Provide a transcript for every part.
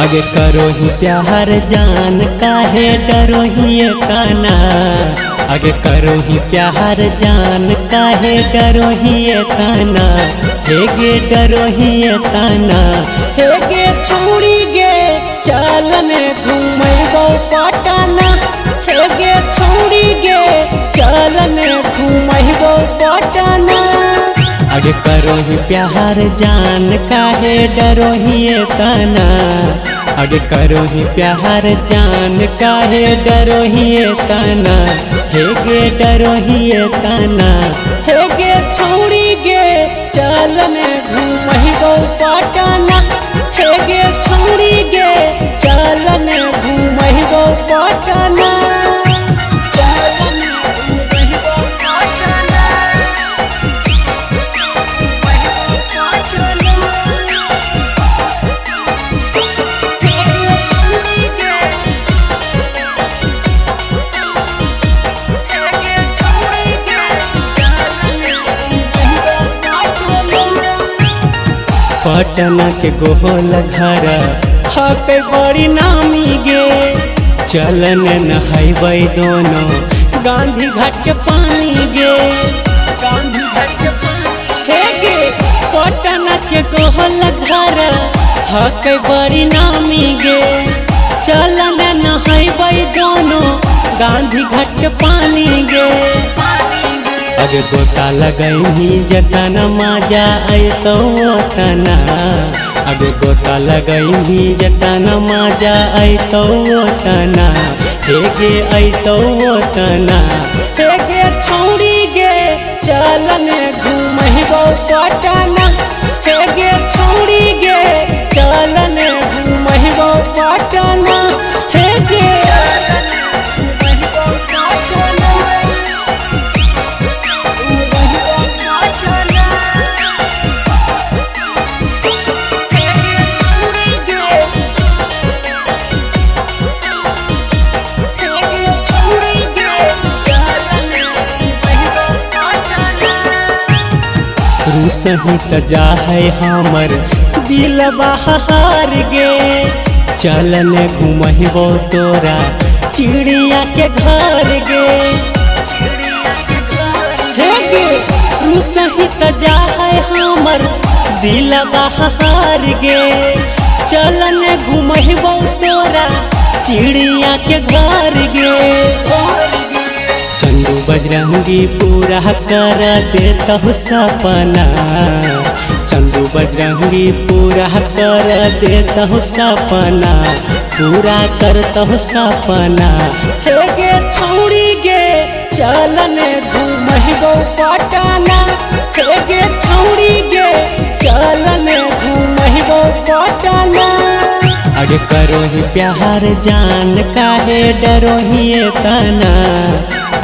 आगे करो ही प्यार जान काहे डरो ही ये काना। आगे करो ही प्यार जान काहे डरो ही ये काना। हेगे डरो ही ये काना। हेगे छोड़ी गे चलने घूमैबो पटना। हेगे छोड़ी गे चलने घूमैबो पटना। आगे करो ही प्यार जान काहे डरो ही ये काना। आगे करो ही प्यार जान काहे डरो ही ये काना। हेगे डरो ही ये काना। हेगे छोड़ी गे चलने घूमैबो पटना। हेगे छोड़ी गे चलने घूमैबो पटना। पटना के गोहल घर हक बड़ी नामी गे। चलन नहाइबै दोनों गांधी घाट के पानी गे। गांधी घाट के पानी हे गे। पटना के गोहल घर हक बड़ी नामी गे। चलन नहाइबै दोनों गांधी घाट के पानी गे। अगे गोता लगैनी जतना मजा अइतो ओतना। अगे गोता लगैनी जतना मजा अइतो ओतना। हेगे अइतो ओतना। हेगे छोड़ी गे चलने घूमैबो पटना। हेगे छोड़ी गे चलने घूमैबो पटना। हेगे रूसही तजा है हमर दिल बहार गे। चलने घूमैबो तोरा चिड़िया के घर गे। हे गे रूसही तजा है हमर दिल बहार गे। चलने घूमैबो तोरा चिड़िया के घर गे। चंदू बजरंगी पूरा कर देता हूँ सपना। चंदू बजरंगी पूरा कर देता हूँ सपना। पूरा करता हूँ सपना। हेगे छोड़ी गे चलने घूमैबो पटना। हेगे छोड़ी गे चलने घूमैबो पटना। आगे करो ही प्यार जान काहे डरो ही ये काना।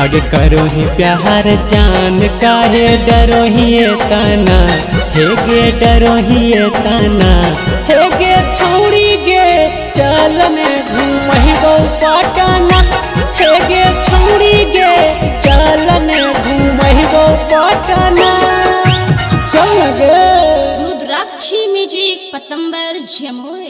आगे करो ही प्यार जान काहे डरो ही ये काना। हेगे डरो ही ये काना। हेगे छोड़ी गे चलने घूमैबो पटना। हेगे छोड़ी गे चलने घूमैबो पटना। चल गे रुद्राक्षी म्यूजिक पतंबर जमुई।